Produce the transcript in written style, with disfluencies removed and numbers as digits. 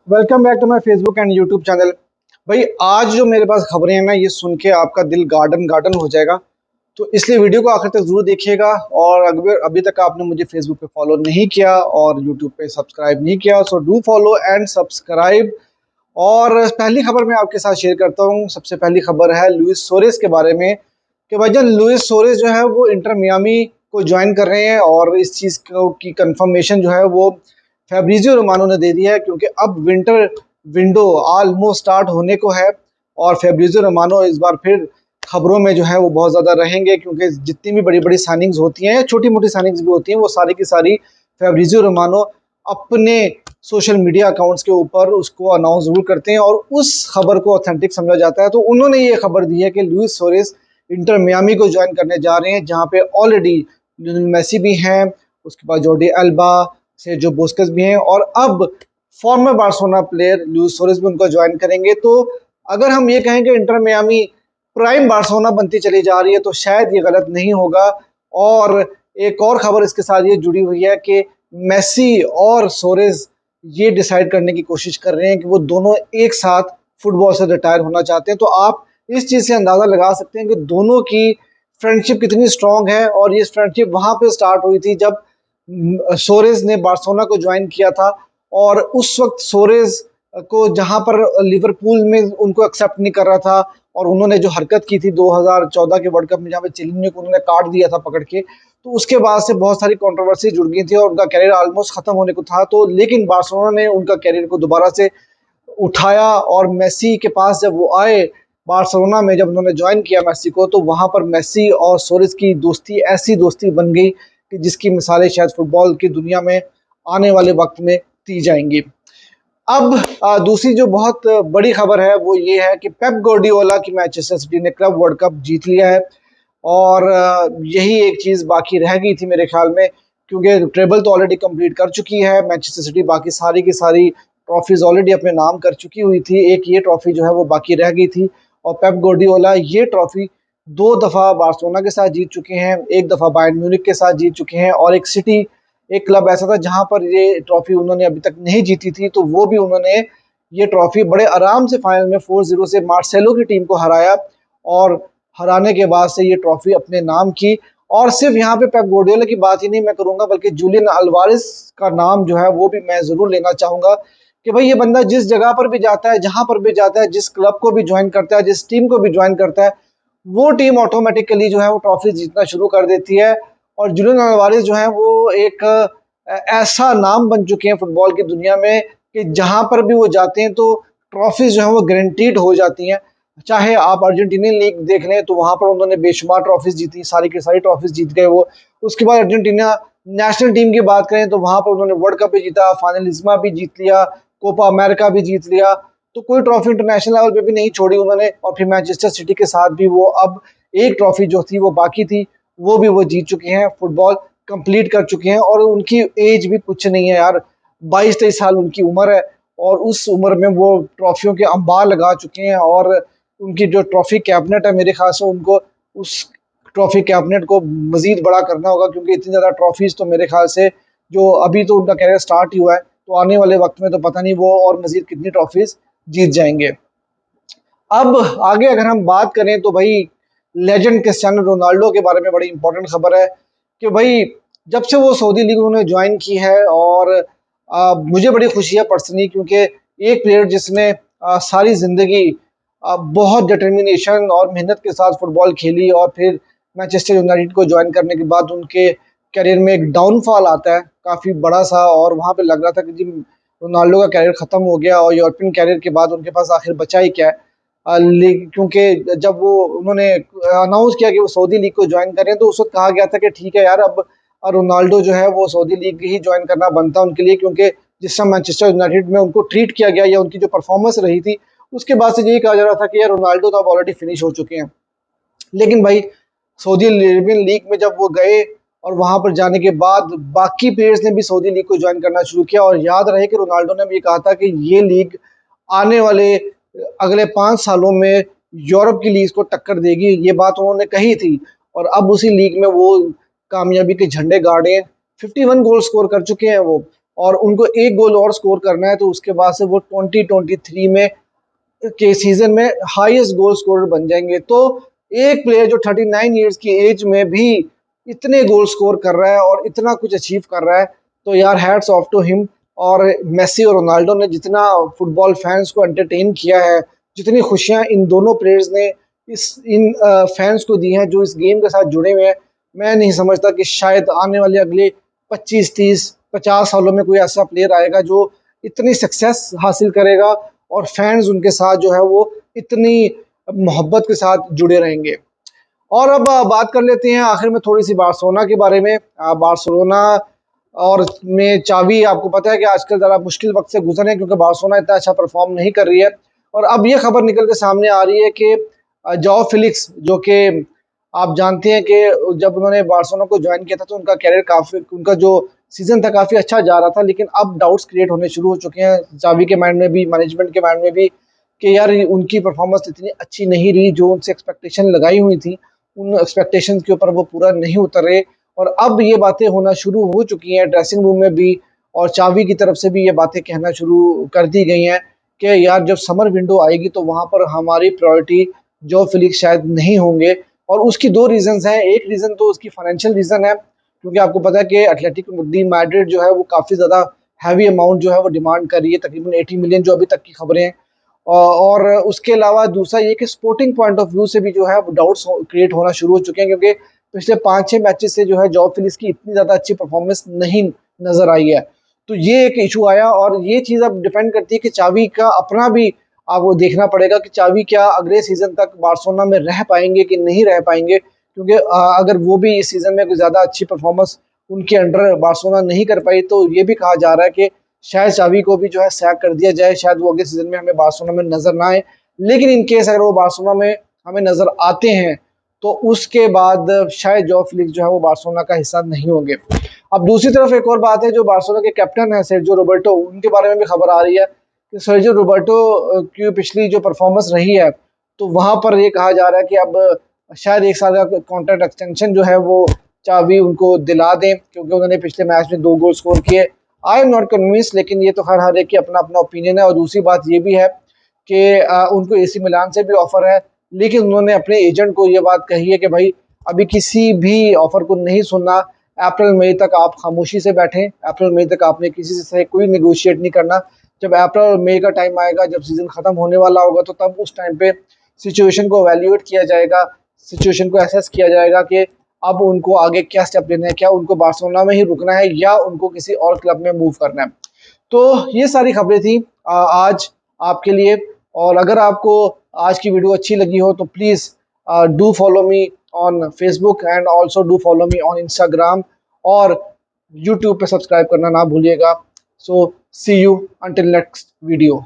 Welcome back to my Facebook and YouTube channel. भाई आज जो मेरे पास खबरें हैं ना, ये सुन के आपका दिल गार्डन गार्डन हो जाएगा। तो इसलिए वीडियो को आखिर तक जरूर देखिएगा। और अगर अभी तक आपने मुझे फेसबुक पे फॉलो नहीं किया और यूट्यूब पे सब्सक्राइब नहीं किया, so do follow and subscribe. और पहली खबर मैं आपके साथ शेयर करता हूँ। सबसे पहली खबर है लुइस सुआरेज़ के बारे में कि भाईजान लुइस सुआरेज़ जो है वो इंटर मियामी को ज्वाइन कर रहे हैं। और इस चीज़ को की कंफर्मेशन जो है वो फैब्रिजियो रोमानो ने दे दिया है, क्योंकि अब विंटर विंडो ऑलमोस्ट स्टार्ट होने को है। और फैब्रिजियो रोमानो इस बार फिर खबरों में जो है वो बहुत ज़्यादा रहेंगे, क्योंकि जितनी भी बड़ी बड़ी साइनिंग्स होती हैं या छोटी मोटी साइनिंग्स भी होती हैं, वो सारी की सारी फैब्रिजियो रोमानो अपने सोशल मीडिया अकाउंट्स के ऊपर उसको अनाउंस जरूर करते हैं और उस खबर को ऑथेंटिक समझा जाता है। तो उन्होंने ये खबर दी है कि लुइस सुआरेज़ इंटर मियामी को ज्वाइन करने जा रहे हैं, जहाँ पे ऑलरेडी लियोनेल मेसी भी हैं, उसके बाद जॉर्डी अल्बा, सेर्जियो बुस्केट्स भी हैं, और अब farmer Barcelona player Luis Suarez भी उनको ज्वाइन करेंगे। तो अगर हम ये कहें कि इंटर मियामी प्राइम बार्सिलोना बनती चली जा रही है, तो शायद ये गलत नहीं होगा। और एक और खबर इसके साथ ये जुड़ी हुई है कि मेसी और सुआरेज़ ये डिसाइड करने की कोशिश कर रहे हैं कि वो दोनों एक साथ फुटबॉल से रिटायर होना चाहते हैं। तो आप इस चीज़ से अंदाज़ा लगा सकते हैं कि दोनों की फ्रेंडशिप कितनी स्ट्रांग है। और ये फ्रेंडशिप वहाँ पे स्टार्ट हुई थी जब सुआरेज़ ने बार्सिलोना को ज्वाइन किया था। और उस वक्त सुआरेज़ को जहाँ पर लिवरपूल में उनको एक्सेप्ट नहीं कर रहा था, और उन्होंने जो हरकत की थी 2014 के वर्ल्ड कप में, जहाँ पे चिलिनी को उन्होंने काट दिया था पकड़ के, तो उसके बाद से बहुत सारी कंट्रोवर्सी जुड़ गई थी और उनका कैरियर ऑलमोस्ट खत्म होने को था। तो लेकिन बार्सिलोना ने उनका कैरियर को दोबारा से उठाया, और मेसी के पास जब वो आए बार्सिलोना में, जब उन्होंने ज्वाइन किया मेसी को, तो वहाँ पर मेसी और सुआरेज़ की दोस्ती ऐसी दोस्ती बन गई कि जिसकी मिसालें शायद फुटबॉल की दुनिया में आने वाले वक्त में दी जाएंगी। अब दूसरी जो बहुत बड़ी खबर है वो ये है कि पेप गार्डियोला की मैनचेस्टर सिटी ने क्लब वर्ल्ड कप जीत लिया है। और यही एक चीज़ बाकी रह गई थी मेरे ख्याल में, क्योंकि ट्रेबल तो ऑलरेडी कंप्लीट कर चुकी है मैनचेस्टर सिटी। बाकी सारी की सारी ट्रॉफीज ऑलरेडी अपने नाम कर चुकी हुई थी। एक ये ट्रॉफी जो है वो बाकी रह गई थी। और पेप गार्डियोला ये ट्रॉफी 2 दफ़ा बार्सिलोना के साथ जीत चुके हैं, एक दफ़ा बायर्न म्यूनिख के साथ जीत चुके हैं, और एक सिटी एक क्लब ऐसा था जहां पर ये ट्रॉफी उन्होंने अभी तक नहीं जीती थी, तो वो भी उन्होंने ये ट्रॉफी बड़े आराम से फाइनल में 4-0 से मार्सेलो की टीम को हराया। और हराने के बाद से ये ट्रॉफी अपने नाम की। और सिर्फ यहाँ पे पेप गार्डियोला की बात ही नहीं मैं करूंगा, बल्कि जूलियन अल्वारेस का नाम जो है वो भी मैं जरूर लेना चाहूंगा कि भाई ये बंदा जिस जगह पर भी जाता है, जहां पर भी जाता है, जिस क्लब को भी ज्वाइन करता है, जिस टीम को भी ज्वाइन करता है, वो टीम ऑटोमेटिकली जो है वो ट्रॉफी जीतना शुरू कर देती है। और जूलियन अल्वारेस जो है वो एक ऐसा नाम बन चुके हैं फुटबॉल की दुनिया में कि जहां पर भी वो जाते हैं तो ट्रॉफीज जो है वो गारंटीड हो जाती हैं। चाहे आप अर्जेंटीनियन लीग देख लें तो वहां पर उन्होंने बेशुमार ट्रॉफीज जीती, सारी की सारी ट्रॉफीज जीत गए वो। उसके बाद अर्जेंटीना नेशनल टीम की बात करें तो वहां पर उन्होंने वर्ल्ड कप भी जीता, फाइनलिज्मा भी जीत लिया, कोपा अमेरिका भी जीत लिया। तो कोई ट्रॉफी इंटरनेशनल लेवल पे भी नहीं छोड़ी उन्होंने। और फिर मैनचेस्टर सिटी के साथ भी वो अब एक ट्रॉफी जो थी वो बाकी थी, वो भी वो जीत चुके हैं, फुटबॉल कंप्लीट कर चुके हैं। और उनकी एज भी कुछ नहीं है यार, 22-23 साल उनकी उम्र है, और उस उम्र में वो ट्रॉफियों के अंबार लगा चुके हैं। और उनकी जो ट्रॉफी कैबिनेट है, मेरे ख्याल से उनको उस ट्रॉफी कैबिनेट को मजीद बड़ा करना होगा, क्योंकि इतनी ज़्यादा ट्रॉफीज तो मेरे ख्याल से, जो अभी तो उनका कैरियर स्टार्ट ही हुआ है, तो आने वाले वक्त में तो पता नहीं वो और मजीद कितनी ट्रॉफीज जीत जाएंगे। अब आगे अगर हम बात करें तो भाई लेजेंड क्रिस्टियानो रोनाल्डो के बारे में बड़ी इंपॉर्टेंट खबर है कि भाई जब से वो सऊदी लीग उन्होंने ज्वाइन की है, और मुझे बड़ी खुशी है पर्सनली, क्योंकि एक प्लेयर जिसने सारी ज़िंदगी बहुत डिटर्मिनेशन और मेहनत के साथ फुटबॉल खेली, और फिर मैनचेस्टर यूनाइटेड को ज्वाइन करने के बाद उनके करियर में एक डाउनफॉल आता है काफ़ी बड़ा सा, और वहाँ पे लग रहा था कि जी रोनाल्डो का कैरियर ख़त्म हो गया और यूरोपियन कैरियर के बाद उनके पास आखिर बचा ही क्या है। क्योंकि जब वो उन्होंने अनाउंस किया कि वो सऊदी लीग को ज्वाइन करें, तो उस वक्त कहा गया था कि ठीक है यार, अब रोनाल्डो जो है वो सऊदी लीग ही ज्वाइन करना बनता उनके लिए, क्योंकि जिस समय मैनचेस्टर यूनाइटेड में उनको ट्रीट किया गया या उनकी जो परफॉर्मेंस रही थी, उसके बाद से यही कहा जा रहा था कि यार रोनाल्डो तो अब ऑलरेडी फिनिश हो चुके हैं। लेकिन भाई सऊदी अरेबियन लीग में जब वो गए, और वहां पर जाने के बाद बाकी प्लेयर्स ने भी सऊदी लीग को ज्वाइन करना शुरू किया। और याद रहे कि रोनाल्डो ने भी कहा था कि ये लीग आने वाले अगले 5 सालों में यूरोप की लीग को टक्कर देगी, ये बात उन्होंने कही थी। और अब उसी लीग में वो कामयाबी के झंडे गाड़े, 51 गोल स्कोर कर चुके हैं वो। और उनको एक गोल और स्कोर करना है, तो उसके बाद से वो 2023 में के सीजन में हाईएस्ट गोल स्कोरर बन जाएंगे। तो एक प्लेयर जो 39 इयर्स की एज में भी इतने गोल स्कोर कर रहा है और इतना कुछ अचीव कर रहा है, तो यार हैट्स ऑफ टू हिम। और मेसी और रोनाल्डो ने जितना फुटबॉल फैंस को एंटरटेन किया है, जितनी खुशियां इन दोनों प्लेयर्स ने इन फैंस को दी हैं जो इस गेम के साथ जुड़े हुए हैं, मैं नहीं समझता कि शायद आने वाले अगले 25 30 50 सालों में कोई ऐसा प्लेयर आएगा जो इतनी सक्सेस हासिल करेगा और फैंस उनके साथ जो है वो इतनी मोहब्बत के साथ जुड़े रहेंगे। और अब बात कर लेते हैं आखिर में थोड़ी सी बार्सिलोना के बारे में। बार्सिलोना और में चावी, आपको पता है कि आजकल ज़रा मुश्किल वक्त से गुजरे हैं क्योंकि बार्सिलोना इतना अच्छा परफॉर्म नहीं कर रही है। और अब ये खबर निकल के सामने आ रही है कि जॉ फिलिक्स, जो कि आप जानते हैं कि जब उन्होंने बार्सिलोना को ज्वाइन किया था तो उनका कैरियर काफ़ी, उनका जो सीजन था काफ़ी अच्छा जा रहा था, लेकिन अब डाउट्स क्रिएट होने शुरू हो चुके हैं चावी के माइंड में भी, मैनेजमेंट के माइंड में भी, कि यार उनकी परफॉर्मेंस इतनी अच्छी नहीं रही, जो उनसे एक्सपेक्टेशन लगाई हुई थी उन एक्सपेक्टेशंस के ऊपर वो पूरा नहीं उतर रहे। और अब ये बातें होना शुरू हो चुकी हैं ड्रेसिंग रूम में भी, और चावी की तरफ से भी ये बातें कहना शुरू कर दी गई हैं कि यार जब समर विंडो आएगी तो वहाँ पर हमारी प्रायोरिटी जो फिलिक्स शायद नहीं होंगे। और उसकी दो रीजंस हैं। एक रीज़न तो उसकी फाइनेंशियल रीज़न है, क्योंकि आपको पता है कि एटलेटिको दी मैड्रिड जो है वो काफ़ी ज़्यादा हैवी अमाउंट जो है वो डिमांड कर रही है, तकरीबन 80 मिलियन जो अभी तक की खबरें हैं। और उसके अलावा दूसरा ये कि स्पोर्टिंग पॉइंट ऑफ व्यू से भी जो है डाउट्स क्रिएट होना शुरू हो चुके हैं, क्योंकि पिछले 5-6 मैचेस से जो है जॉ फिलिक्स की इतनी ज़्यादा अच्छी परफॉर्मेंस नहीं नज़र आई है। तो ये एक इशू आया, और ये चीज़ अब डिपेंड करती है कि चावी का अपना भी आपको देखना पड़ेगा कि चावी क्या अगले सीज़न तक बार्सिलोना में रह पाएंगे कि नहीं रह पाएंगे। क्योंकि अगर वो भी इस सीज़न में कोई ज़्यादा अच्छी परफॉर्मेंस उनके अंडर बार्सिलोना नहीं कर पाई, तो ये भी कहा जा रहा है कि शायद चावी को भी जो है सैक कर दिया जाए, शायद वो अगले सीजन में हमें बार्सिलोना में नजर ना आए। लेकिन इन केस अगर वो बार्सिलोना में हमें नजर आते हैं तो उसके बाद शायद जॉ फिलिक्स जो है वो बार्सिलोना का हिस्सा नहीं होंगे। अब दूसरी तरफ एक और बात है, जो बार्सिलोना के कैप्टन है सर्जियो रोबर्टो, उनके बारे में भी खबर आ रही है कि सर्जियो रोबर्टो की पिछली जो परफॉर्मेंस रही है, तो वहां पर ये कहा जा रहा है कि अब शायद 1 साल का कॉन्ट्रैक्ट एक्सटेंशन जो है वो चावी उनको दिला दें, क्योंकि उन्होंने पिछले मैच में 2 गोल स्कोर किए। आई एम नॉट कन्विंस, लेकिन ये तो हर एक की अपना अपना ओपिनियन है। और दूसरी बात ये भी है कि उनको एसी मिलान से भी ऑफर है, लेकिन उन्होंने अपने एजेंट को ये बात कही है कि भाई अभी किसी भी ऑफर को नहीं सुनना, अप्रैल मई तक आप खामोशी से बैठें, अप्रैल मई तक आपने किसी से कोई नेगोशिएट नहीं करना। जब अप्रैल मई का टाइम आएगा, जब सीजन खत्म होने वाला होगा, तो तब उस टाइम पे सिचुएशन को एवेल्युएट किया जाएगा, सिचुएशन को एसेस किया जाएगा कि अब उनको आगे क्या स्टेप लेना है, क्या उनको बार्सिलोना में ही रुकना है या उनको किसी और क्लब में मूव करना है। तो ये सारी खबरें थी आज आपके लिए। और अगर आपको आज की वीडियो अच्छी लगी हो तो please do follow me on Facebook and also do follow me on Instagram, और यूट्यूब पे सब्सक्राइब करना ना भूलिएगा। सो सी यू अंटिल नेक्स्ट वीडियो।